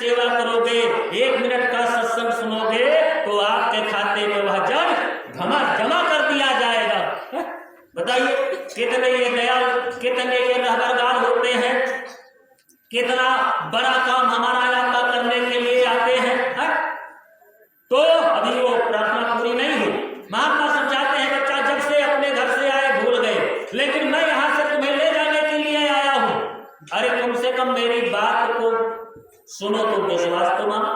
सेवा करोगे, 1 मिनट का सत्संग सुनोगे तो आपके खाते में वह जमा कर दिया जाएगा। बताइए कितने ये दयाल, कितने ये रहबरदार होते हैं, कितना बड़ा काम हमारा आपका करने के लिए आते हैं, तो अभी वो प्रार्थना पूरी नहीं हुई। महात्मा समझाते हैं बच्चा जब से अपने घर से आए भूल गए, लेकिन मैं यहां से तुम्हें ले जाने के लिए आया हूं। अरे कम से कम मेरी बात को सुनो तो विश्वास तो मानो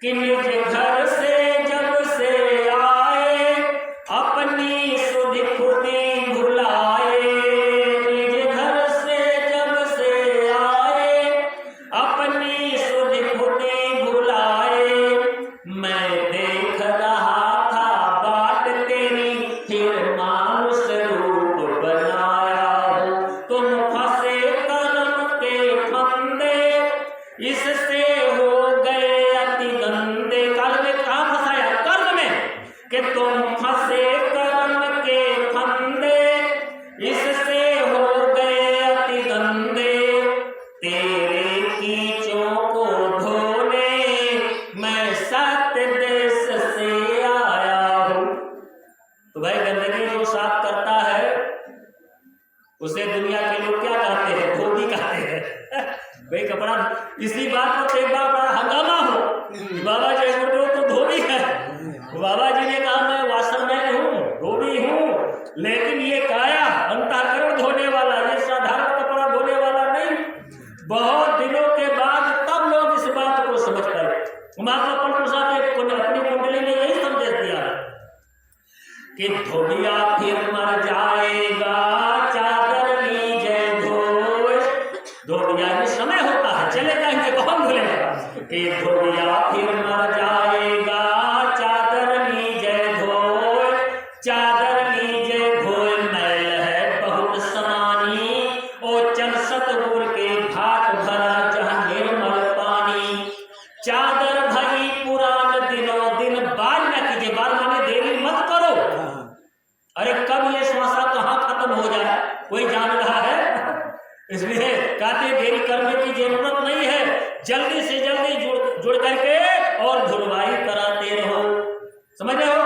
कि निज घर से जब से आए अपनी सुधि खुदी भुलाए। निज घर से जब से आए अपनी सुधि खुदी भुलाए। मैं देख रहा था बाट तेरी फिर मानुष रूप बनाया हो। तुम फंसे कर्म के फंदे इससे हो गए अति गंदे। काल में कहाँ फंसाया? कर्म में, कि तुम फंसे कर्म के फंदे इससे हो गए अति गंदे। तेरे कीचों को धोने मैं सत्य देश से आया हूँ। तो भाई गंदगी जो साफ करता है उसे दुनिया के लोग क्या कहते हैं? धोबी कहते हैं। भाई कपड़ा, इसी बात को एक बार बड़ा हंगामा हो, बाबा जी तो धोबी है। बाबा जी ने कहा मैं वाशरमैन हूँ, धोबी हूँ, लेकिन ये काया अंतःकरण धोने वाला, ये साधारण कपड़ा धोने वाला नहीं। बहुत दिनों के बाद तब लोग इस बात को समझ पाए। महात्मा पंडित साहब ने अपनी कुंडली में यही संदेश दिया कि धोबिया फिर मर जाएगा चादर लीजे धोए। धोबिया में समय होता है, चले जाएंगे कौन भूलेगा कि धोबिया फिर मर जाएगा चादर लीजे धोए। चादर लीजे धोए मैल है बहुत समानी। ओ चल सतगुर के घाट भरा जहाँ निर्मल पानी। चादर भरी पुरान दिनों दिन बाल न कीजिए। बाल माने देरी मत करो। अरे कब ये श्वासा कहाँ खत्म हो जाए कोई जान रहा है? इसलिए कहते देरी करने की जरूरत नहीं है, जल्दी से जल्दी जुड़ करके और धुलवाई कराते रहो। समझ रहे हो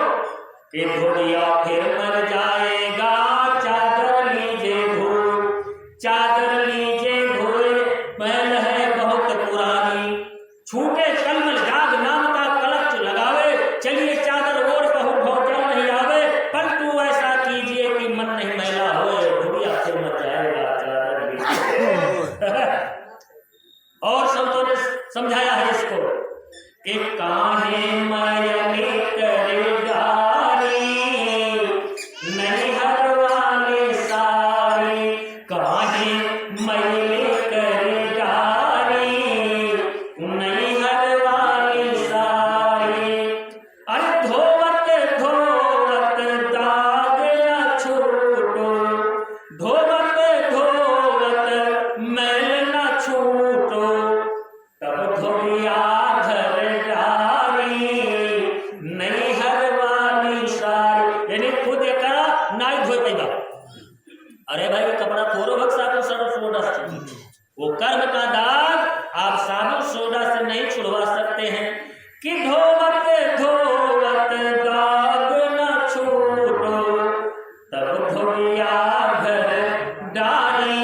कि धोबिया फिर मर जाएगा चादर लीजे धोए। चादर लीजे धोए मैल है बहुत पुरानी। छूटे कलमल जाग नाम का कलच लगावे। चलिए चादर ओढ़ कहूँ भौचर नहीं आवे, पर तू ऐसा कीजिए कि मन नहीं मैला होए। धोबिया फिर मर जाएगा चादर लीजे। और संतों ने समझाया है इसको कि काहे मयनी करे डारी नहीं हर वाले सारी। काहे मयनी करे डारी नहीं हर वाले सारी। अरे धोवत धोवत दाग न छूटो। धोवत धोवत मैल न छूटो। तब धोबिया धर डारी नहीं हर वाली सारी। यानी खुद एक नाई धोई पैदा। अरे भाई वो कपड़ा थोड़ो भग साबुन सोडा से, वो कर्म का दाग आप साबुन सोडा से नहीं छुड़वा सकते हैं। कि धोवत धोवत दाग न छूटो। तब धोबिया धर डारी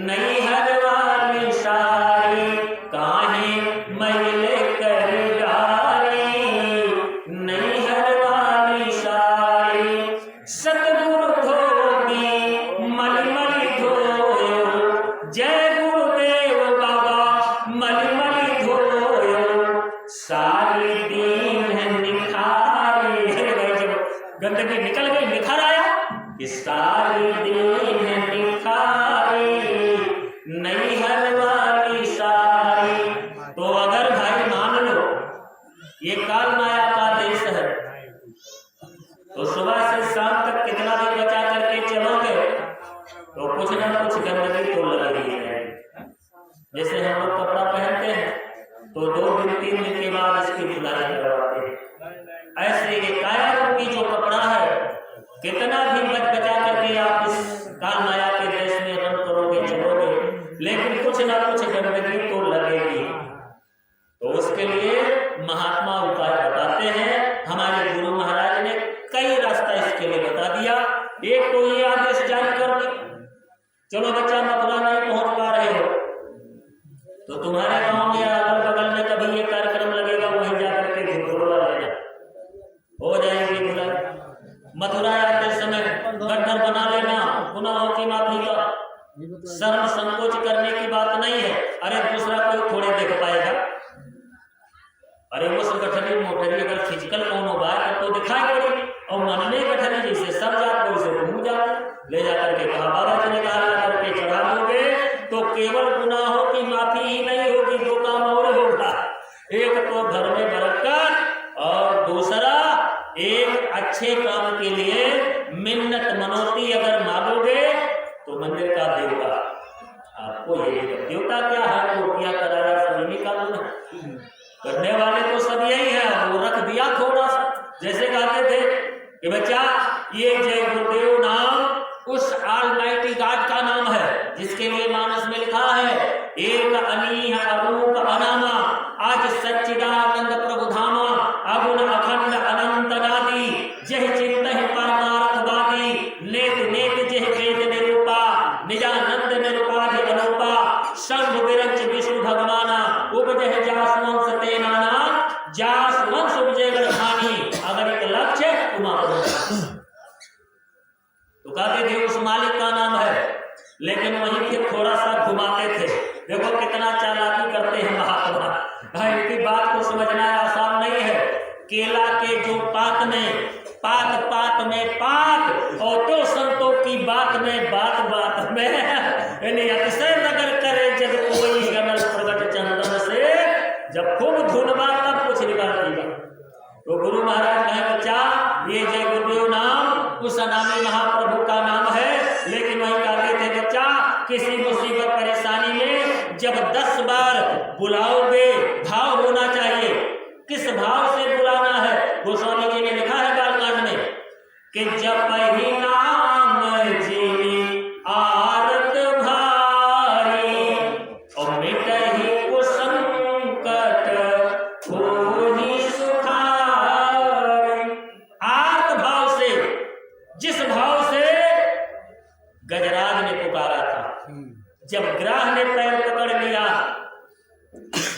नहीं हर वाली सारी। काहे मैले कर डारी नहीं हर वाली सारी। सतगुरु धोबी मलमल धोयो। जय गुरुदेव बाबा मलमल धोयो। सारी दीन है निखारी। जब गंदगी निकल गई निखर आया कि सारी दीन है निखारी नहीं हर वाली सारी। तो अगर भाई मान लो ये काल माया का देश है, तो सुबह से शाम तक कितना भी बचा करके चलोगे तो कुछ ना कुछ गंदगी तो लगी है। जैसे हम लोग कपड़ा पहनते हैं तो 2 दिन 3 दिन के बाद इसकी धुलाई करवाते हैं। ऐसे ये काया रूपी जो कपड़ा है, कितना भी बचा करके आप इस काल माया के देश में रन करोगे चलोगे, लेकिन कुछ ना कुछ गंदगी तो लगेगी। तो उसके लिए महात्मा उपाय बताते हैं। हमारे गुरु महाराज ने कई रास्ता इसके लिए बता दिया। एक तो ये आदेश जारी कर दी, चलो बच्चा मथुरा नहीं पहुंच पा रहे हो तो तुम्हारे गांव में अगल बगल में कभी ये कार्यक्रम लगेगा, वहीं जाकर के घुटोला लेना, हो जाएगी बुलाई। मथुरा आते समय गड्ढर बना लेना, गुनाहों की माफी का, शर्म संकोच करने की बात नहीं है। अरे दूसरा कोई थोड़े देख पाएगा, अरे वो संगठनी मोटरी अगर फिजिकल कोनो बात तो दिखाई पड़ी और मन में गठरी जैसे सब जात को उसे घूम जाते ले जाकर के कहा बाबा जी ने कहा करके चढ़ा दोगे तो केवल गुनाहों की माफी ही नहीं होगी, दो काम और होगा। एक तो घर में बरकत और दूसरा एक अच्छे काम के लिए मिन्नत मनोती अगर मांगोगे तो मंदिर का देवता आपको ये देवता क्या है वो क्या कराया सभी का गुण करने वाले तो सब यही है। वो रख दिया थोड़ा सा, जैसे कहते थे कि बच्चा ये जय गुरुदेव नाम उस ऑलमाइटी गॉड का नाम है जिसके लिए मानस में लिखा है एक अनीह अरूप अनामा आज सच्चिदानंद प्रभु धामा अगुण अखंड अनंत नादि जय चिंतहि परमार्थवादी नेत नेत जय वेद निरूपा निजानंद निरूपाधि अनुपा शंभ विरंच विष्णु भगवाना उपजह जासवंश तेनाना जासवंश उपजय गढ़ानी। अगर एक लक्ष्य तो कहते थे उस मालिक का नाम है, लेकिन वहीं के थोड़ा सा घुमाते थे। देखो कितना चालाकी करते हैं महात्मा, इनकी बात को समझना आसान नहीं है। केला के जो पात में पात और तो संतों की बात में बात में यानी अतिशय नगर करे जब कोई गनल प्रगट चंदन से जब खूब धुनवा तब कुछ निकालती। तो गुरु महाराज कहे बच्चा ये जय गुरुदेव नाम उस अनामी महाप्रभु का नाम है, लेकिन वही कहते थे बच्चा किसी मुसीबत परेशानी में जब 10 बार बुलाओगे भाव होना चाहिए। किस भाव से बुलाना है? गोस्वामी जी ने लिखा है बालकांड में कि जब ही नाम जी आरत भारी और मिटहि कुसंकट होहि सुखारी। आर्त भाव से, जिस भाव से गजराज ने पुकारा था, जब ग्राह ने पैर पकड़ लिया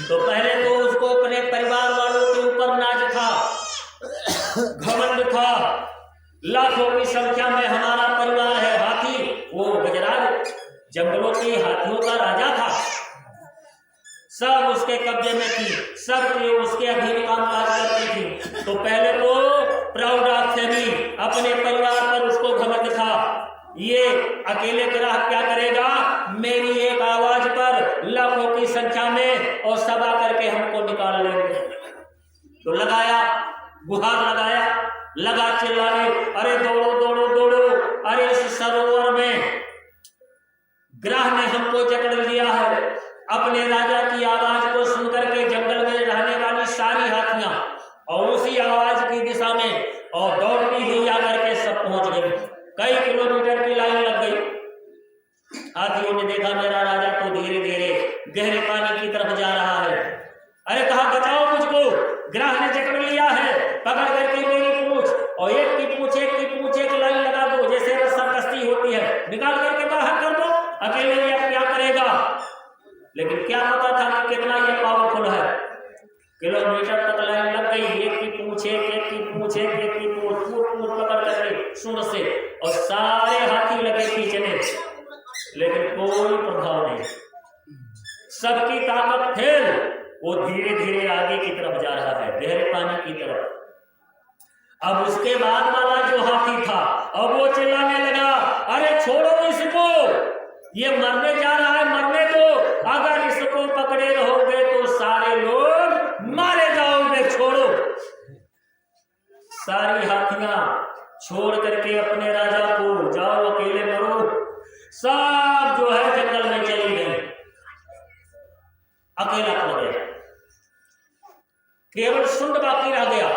तो पहले तो उसको अपने परिवार वालों के ऊपर नाज था, घमंड था, लाखों की संख्या में हमारा परिवार है। हाथी, वो गजराज जंगलों के हाथियों का राजा था, सब उसके कब्जे में थी, सब उसके अधीन कामकाज करती थी। तो पहले तो प्राउड ऑफ फैमिली, अपने परिवार पर उसको घमंड था। ये अकेले ग्राहक क्या करेगा, मेरी एक आवाज पर लाखों की संख्या में और सब आकर के हमको निकाल लेंगे। तो लगाया गुहार लगाया, लगा चिल्लाने, अरे दौड़ो दौड़ो दौड़ो, अरे इस सरोवर में ग्राह ने हमको जकड़ लिया है। अपने राजा की आवाज को सुनकर के जंगल में रहने वाली सारी हाथियां और उसी आवाज की दिशा में और दौड़ती हुई आकर के सब पहुंच गई। कई किलोमीटर की लाइन लग गई। हाथियों ने देखा मेरा राजा तो धीरे धीरे गहरे पानी की तरफ जा रहा है। अरे कहा बचाओ मुझको, ग्राह ने जकड़ लिया है, पकड़ करके मेरी पूंछ और एक की पूंछ एक लाइन लगा दो, जैसे रस्सा कश्ती होती है, निकाल करके बाहर कर दो। अकेले ये क्या करेगा, लेकिन क्या पता था कि कितना ये पावरफुल है। किलोमीटर तक लाइन लग गई, एक की पूंछ एक की पूंछ पकड़ करके सुन से, और सारे हाथी लगे खींचने, लेकिन कोई प्रभाव नहीं, सबकी ताकत फेल। वो धीरे धीरे आगे की तरफ जा रहा है, गहरे पानी की तरफ। अब उसके बाद वाला जो हाथी था, अब वो चिल्लाने लगा, अरे छोड़ो इसको, ये मरने जा रहा है, मरने दो, अगर इसको पकड़े रहोगे तो सारे लोग मारे जाओगे, छोड़ो। सारी हाथियां छोड़ करके अपने राजा को, जाओ अकेले मरो, सब जो है जंगल में चली गई, अकेला पड़ गया, केवल सुंड बाकी रह गया।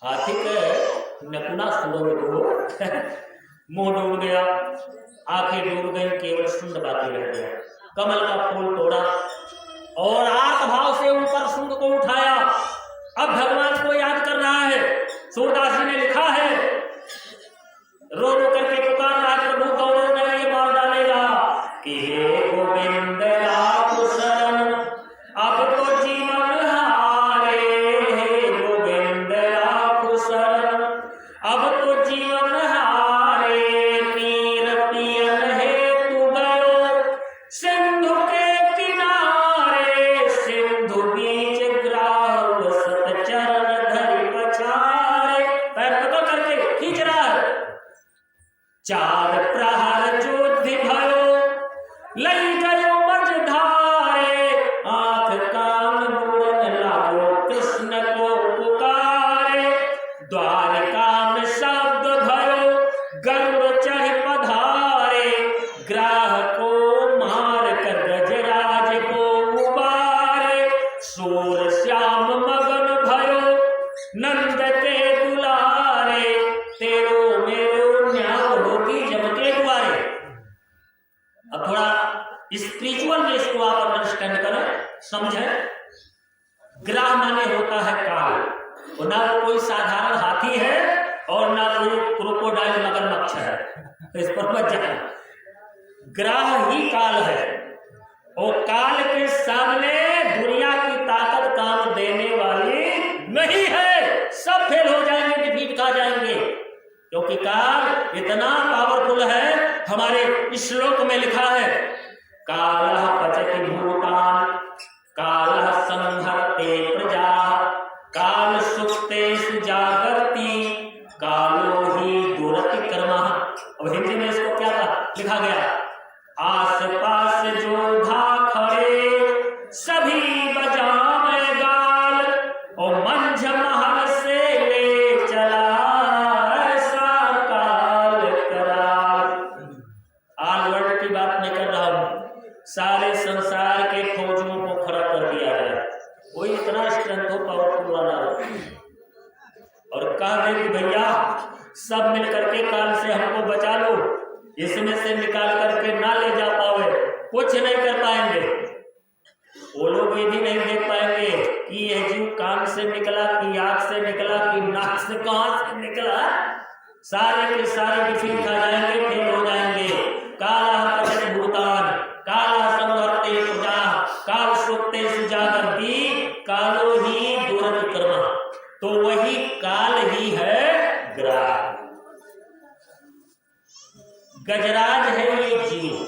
हाथी के नकुना सुंदर मुंह डूब गया, आंखें डूब गई, केवल सुंड बाकी रह गया। कमल का फूल तोड़ा, और आर्त भाव से ऊपर सूर्य को उठाया। अब भगवान को याद कर रहा है। सूरदास जी ने लिखा है, रो रो करके पुकार रहा है, प्रभु गौरव में ये मार डालेगा कि हे गोविंद आपको शरण अब तो जीवन हारे, हे गोविंद आपको शरण अब तो जीवन हारे। नीर पियन हेतु गयो सिंधु के किनारे, सिंधु बीच ग्राह सत चरण धरि पछारे। पैर पकड़ करके खींच रहा है। चार प्रहर जोधि भयो लई गयो मझधारे, आंख कान मूरन लागो कृष्ण को पुकारे। द्वारका में शब्द भयो गरुड़ चढ़ पधारे, ग्राह को मार कर गजराज को उबारे। सूर श्याम मगन भयो नंद के दुलारे, तेरो मेरो न्याय होगी जम के द्वारे। अब थोड़ा स्पिरिचुअल में इसको आप अंडरस्टैंड करें, समझें। ग्राह माने होता है काल, और ना वो कोई साधारण हाथी है और ना कोई क्रोकोडाइल मगरमच्छ है, तो इस पर मत जाना। ग्राह ही काल है, और काल के सामने दुनिया की ताकत काम देने वाली नहीं है। सब फेल हो जाएंगे, डिफीट खा जाएंगे, क्योंकि काल इतना पावरफुल है। हमारे श्लोक में लिखा है, कालः पचति भूतान कालः संहरते प्रजा, काल सुप्तेषु जागर्ति कालो ही दुरति कर्मः। अब हिंदी में इसको क्या लिखा गया, आस पास जो था खड़े सभी बजावे गाल, और मंझ महल से ले चला ऐसा काल करार। आल वर्ल्ड की बात नहीं कर रहा हूं, सारे संसार के फौजियों को खड़ा कर दिया है। कोई इतना स्ट्रेंथ हो, पावरफुल वाला हो, और कह दे कि भैया सब मिल करके काल से हमको बचा लो, इसमें से निकाल करके ना ले जा पाओगे, कुछ नहीं कर पाएंगे। वो लोग ये भी नहीं देख पाएंगे कि यह जीव कान से निकला कि आंख से निकला कि नाक से, कहां से निकला। सारे के सारे डिफीट खा जाएंगे, फेल हो जाएंगे। कालः पचति भूतान कालः संहरते प्रजा, काल सुप्तेषु जागर्ति कालो ही दुरति कर्मः। तो वही काल ही है ग्राह। गजराज है ये जीव,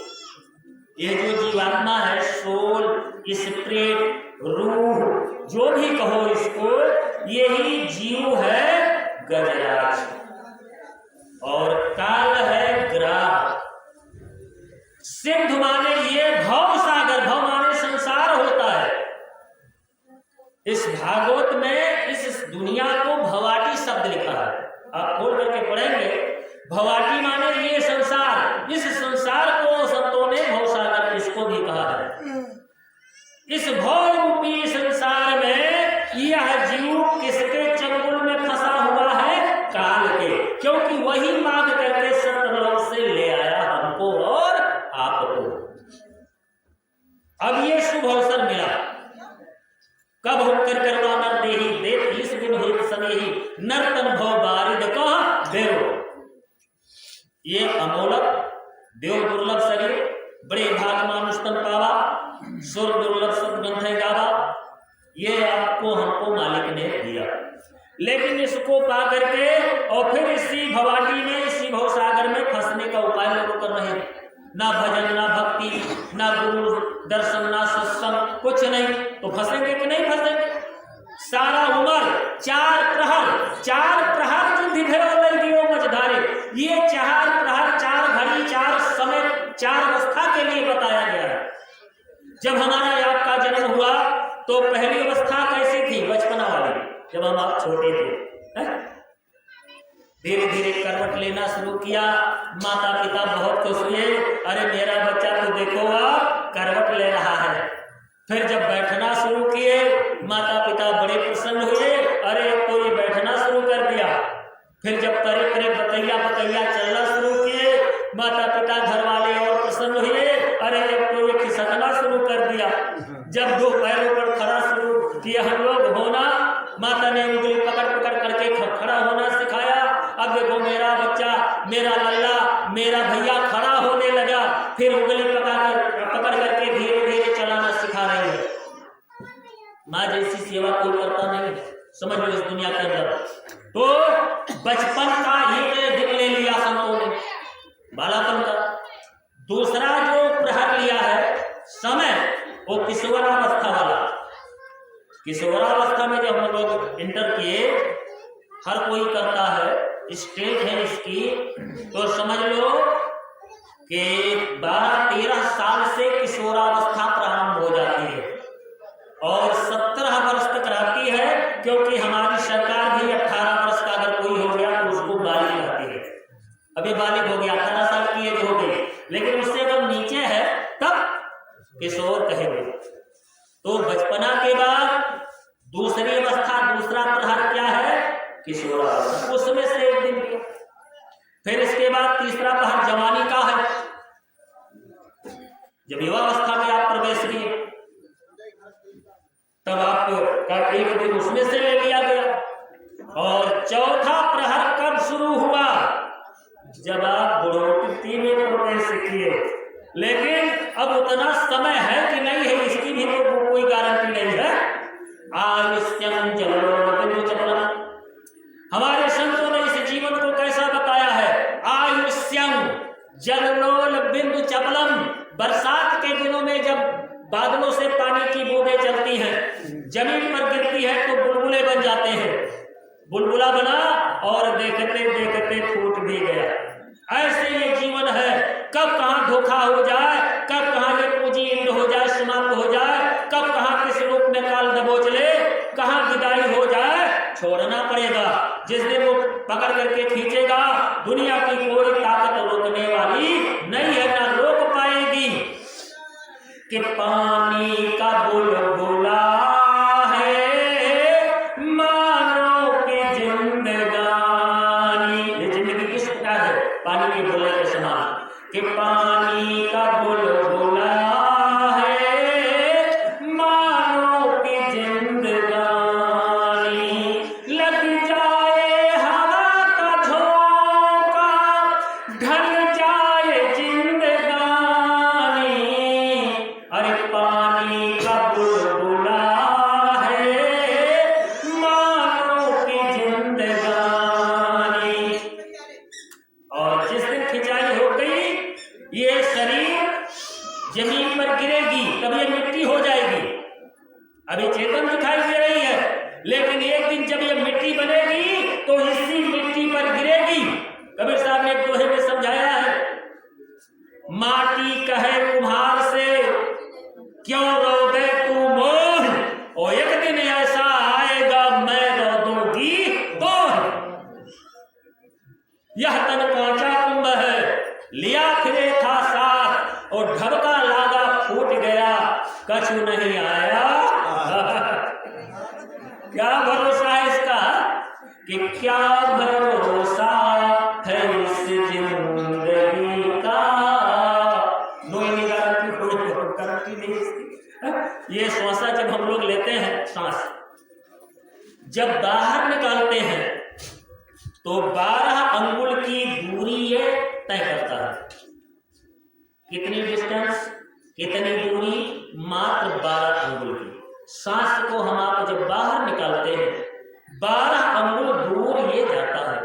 ये जो जीवात्मा है, सोल, स्पिरिट, रूह, जो भी कहो इसको, यही जीव है गजराज, और काल है ग्राह। सिंधु माने ये भव सागर, भव माने संसार होता है। इस भागवत में इस दुनिया को भवाटी शब्द लिखा है, आप खोल करके पढ़ेंगे। भवाटी माने ये संसार, इस संसार को संतों ने भवसागर इसको भी कहा है। इस भव रूपी संसार में यह जीव किसके चंगुल में फंसा हुआ है, काल के, क्योंकि वही मांग करके सतलोक से ले आया हमको और आपको। अब ये शुभ अवसर मिला, कब होकर करवा नर देही देव इस दिन हुई सनेही, नर्तन भव बारिद कहा देव। ये अमोलक देव दुर्लभ शरीर, बड़े भाग मानुष तन पावा, सुर दुर्लभ सदग्रंथ गावा, ये आपको हमको मालिक ने दिया। लेकिन इसको पा करके और फिर इसी भवाटी में, इसी भवसागर में फंसने का उपाय लोग कर रहे हैं। ना भजन, ना भक्ति, ना गुरु दर्शन, ना सत्संग, कुछ नहीं, तो फंसेंगे कि नहीं फंसेंगे। सारा उम्र चार प्रहर युद्धि भयो लई गयो मझधारे। ये चार प्रहर, चार घड़ी, चार समय, चार अवस्था के लिए बताया गया है। जब हमारा आपका जन्म हुआ तो पहली अवस्था कैसी थी, बचपना वाली, जब हम आप छोटे थे। धीरे धीरे करवट लेना शुरू किया, माता पिता बहुत खुश हुए, अरे मेरा बच्चा तो देखो आप करवट ले रहा है। फिर जब बैठना शुरू किए, माता पिता बड़े प्रसन्न हुए, अरे तो ये बैठना शुरू कर दिया। फिर जब करे करे बतैया चलना शुरू किए, माता पिता घर वाले और प्रसन्न हुए, अरे अब तो ये खिसकना शुरू कर दिया। जब दो ऊपर खड़ा शुरू किया हम लोग होना। माता ने उंगली पकड़ पकड़ करके खड़ा होना सिखाया। अब देखो मेरा बच्चा, मेरा लल्ला, मेरा भैया खड़ा होने लगा। फिर उंगली पकड़ करके धीरे धीरे चलाना सिखा रही है। माँ जैसी सेवा कोई करता नहीं, समझ लो इस दुनिया के अंदर। तो बचपन का एक दिन ले लिया संतों ने, बालापन का। दूसरा जो प्रहर लिया है समय, वो किशोरावस्था वाला। किशोरावस्था में जब हम लोग इंटर किए, हर कोई करता है, स्टेज है इसकी, तो समझ लो कि 12-13 साल से किशोरावस्था प्रारंभ हो जाती है और 17 वर्ष तक रहती है, क्योंकि हमारी सरकार भी 18 वर्ष का अगर कोई हो गया तो उसको बालिग कहती है। अभी बालिग हो गया, 18 साल की एज हो गई, लेकिन उससे जब नीचे है तब किशोर कहेंगे। तो बचपना के बाद दूसरी अवस्था, दूसरा प्रहर क्या है? किशोरावस्था। उसमें से एक दिन किया। फिर इसके बाद तीसरा प्रहर जवानी का है। जब युवावस्था में आप प्रवेश किए तब आपका एक दिन उसमें से ले लिया गया। और चौथा प्रहर कब शुरू हुआ? जब आप बुढ़ोती में प्रवेश किए। लेकिन अब उतना समय है कि नहीं है, इसकी भी तो कोई गारंटी नहीं है। आयुष्यम जलोल चपलम, हमारे संतों ने इस जीवन को कैसा बताया है? आयुष्यम जलोल बिंदु चपलम, बरसात के दिनों में जब बादलों से पानी की बूंदें चलती हैं, जमीन पर गिरती है तो बुलबुले बन जाते हैं। बुलबुला बना और देखते देखते फूट भी गया। ऐसे ये जीवन है, कब कहाँ धोखा हो जाए, कब कहाँ ये पूंजी इंद्र हो जाए, समाप्त हो जाए, कब कहाँ किस रूप में काल दबोच ले, कहाँ विदाई हो जाए, छोड़ना पड़ेगा। जिस दिन वो पकड़ करके खींचेगा, दुनिया की कोई ताकत रोकने वाली नहीं है, ना रोक पाएगी। कि पानी का बुलबुला है मानो की जिंदगानी, ये जिंदगी किस प्रकार है? पानी के बुलबुले के समान। कि पानी का बुलबुला है मानो की जिंदगानी, लग जाए हवा का झोंका, ढल जाए जिंदगानी। अरे पानी का बुलबुला है मानो की जिंदगानी। और जिस दिन खिंचाई हो गई, ये शरीर जमीन पर गिरेगी, तब ये मिट्टी हो जाएगी। अभी चेतन दिखाई दे रही है, लेकिन एक दिन जब ये मिट्टी बनेगी तो इसी मिट्टी पर गिरेगी। कबीर साहब ने एक दोहे में समझाया है, माटी कहे कुम्हार से क्यों रोदे तू मोह, और एक दिन ऐसा आएगा मैं रो दूंगी तोह। यह तन कांचा कुंभ है, लिया फिरे था साथ, और ढबका लागा फूट गया, कछु नहीं आया। क्या भरोसा है इसका? कि क्या भरोसा है इस जिंदगी का, गारंटी नहीं इसकी। ये श्वासा जब हम लोग लेते हैं, सांस जब बाहर निकालते हैं तो 12 अंगुल की दूरी ये तय करता है। कितनी डिस्टेंस, कितनी दूरी? मात्र 12 अंगुल की। सांस को हम आप जब बाहर निकालते हैं 12 अंगुल दूर ये जाता है।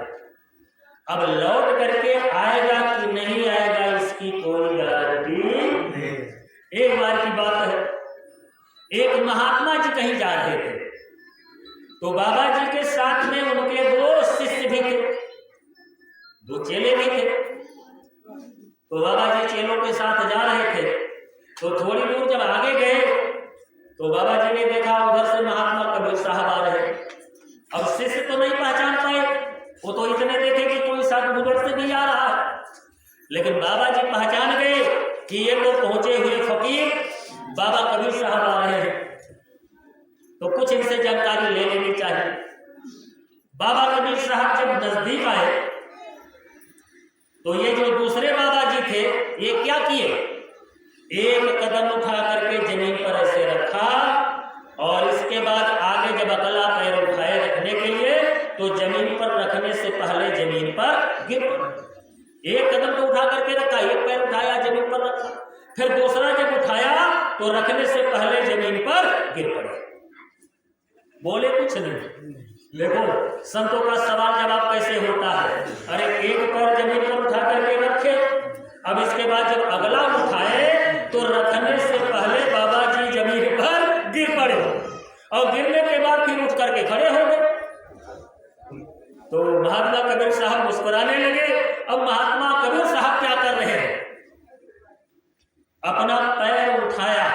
अब लौट करके आएगा कि नहीं आएगा, इसकी कोई गारंटी नहीं। एक बार की बात है, एक महात्मा जी कहीं जा रहे थे, तो बाबा जी के साथ में उनके 2 शिष्य भी थे, 2 चेले भी थे। तो बाबा जी चेलों के साथ जा रहे थे, तो थोड़ी दूर जब आगे गए तो बाबा जी ने देखा उधर से महात्मा कबीर साहब आ रहे। अब शिष्य तो नहीं पहचान पाए, वो तो इतने देखे कि कोई साथ उधर से भी आ रहा है, लेकिन बाबा जी पहचान गए कि ये तो पहुंचे हुए फकीर बाबा कबीर साहब आ रहे हैं, तो कुछ इनसे जानकारी ले लेनी चाहिए। बाबा कबीर साहब जब नजदीक आए तो ये जो दूसरे बाबा जी थे, ये क्या किए? एक कदम उठा करके जमीन पर ऐसे रखा जब अगला पैर उठाए रखने के लिए तो जमीन पर रखने से पहले जमीन पर गिर पड़े। एक कदम तो उठा करके रखा, एक पैर उठाया जमीन पर रखा, फिर दूसरा जब उठाया तो रखने से पहले जमीन पर गिर पड़े। बोले कुछ नहीं। देखो संतों का सवाल जवाब कैसे होता है। अरे एक पैर जमीन पर उठा करके रखे, अब इसके बाद जब अगला उठाए तो रखने से पहले बाबा जी जमीन पर गिर पड़े और गिरने के बाद फिर उठ करके खड़े हो गए। तो महात्मा कबीर साहब मुस्कुराने लगे। अब महात्मा कबीर साहब क्या कर रहे हैं, अपना पैर उठाया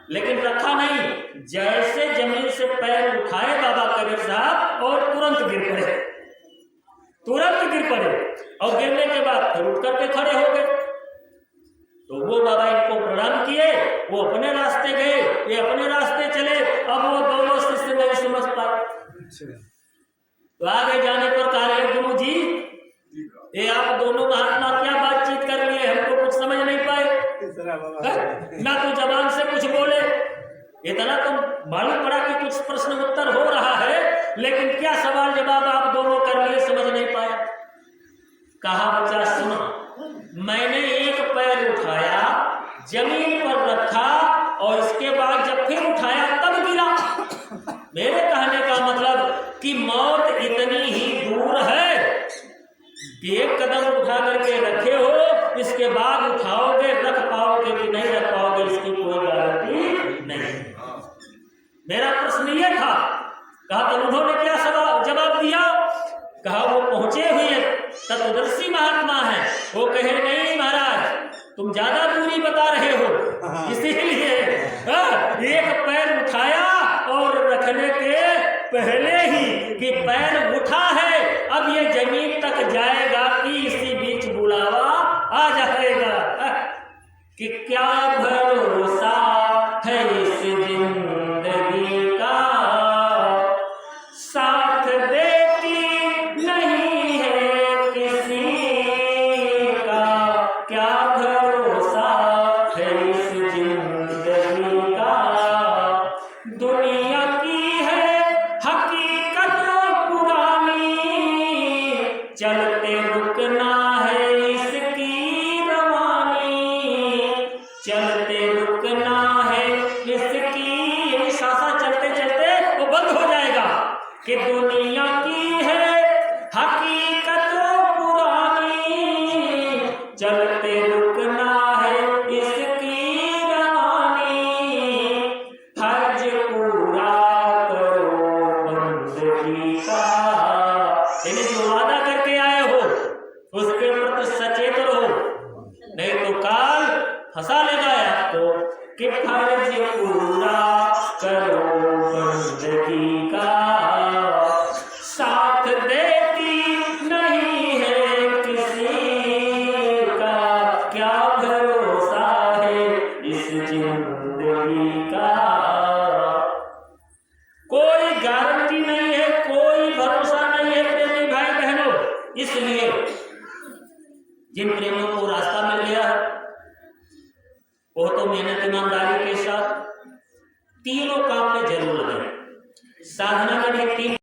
लेकिन रखा नहीं, जैसे जमीन से पैर उठाए बाबा कबीर साहब और तुरंत गिर पड़े, तुरंत गिर पड़े और गिरने के बाद फिर उठ करके खड़े हो गए। तो वो बाबा इनको प्रणाम किए, वो अपने रास्ते गए, ये अपने रास्ते चले। अब वो दोनों शिष्य नहीं समझ पाए। तो आगे जाने पर कहा, गुरु जी ये आप दोनों महात्मा क्या बातचीत कर लिए, हमको कुछ समझ नहीं पाए, ना तो जबान से कुछ बोले। इतना तो मालूम पड़ा कि कुछ प्रश्न उत्तर हो रहा है, लेकिन क्या सवाल जवाब आप दोनों कर लिए, समझ नहीं पाया। कहा, बच्चा सुनो, मैंने एक पैर उठाया, जमीन पर रखा और इसके बाद जब फिर उठाया तब गिरा। मेरे कहने का मतलब कि मौत इतनी ही दूर है कि एक कदम उठा करके रखे हो, इसके बाद उठाओगे, रख पाओगे कि नहीं रख पाओगे इसकी कोई गारंटी नहीं। मेरा प्रश्न ये था। कहा तो उन्होंने क्या जवाब दिया। कहा वो पहुंचे हुए तत्वदर्शी महात्मा है। वो कहे नहीं महाराज तुम ज्यादा दूरी बता रहे हो, इसीलिए एक पैर उठाया और रखने के पहले ही कि पैर उठा है, अब ये जमीन तक जाएगा कि इसी बीच बुलावा आ जाएगा। कि क्या भरोसा है इस जिंदगी का, साथ देती नहीं है किसी का। क्या भरोसा है इस जिंदगी का, दुनिया की है हकीकत पुरानी, चलते रुकना है इसकी रवानी, चलते रुकना है इसकी सासा, चलते चलते वो बंद हो जाएगा। कि दुनिया की है हकीकत पुरानी, चलते रुकना है इसकी रवानी, हज पूरा करो बंदगी का। यानी जो वादा करके आए हो उसके प्रति सचेत रहो, नहीं तो काल फंसा लेगा आपको। कि फर्ज पूरा करो बंदगी का, साथ देती नहीं है किसी का। क्या भरोसा है इस जिंदगी का, कोई गारंटी नहीं है, कोई भरोसा नहीं है प्रेमी भाई बहनों। इसलिए जिन प्रेमियों को रास्ता मिल गया है वो तो मेहनत ईमानदारी के साथ तीनों काम में जरूर लगे। साधना में भी तीन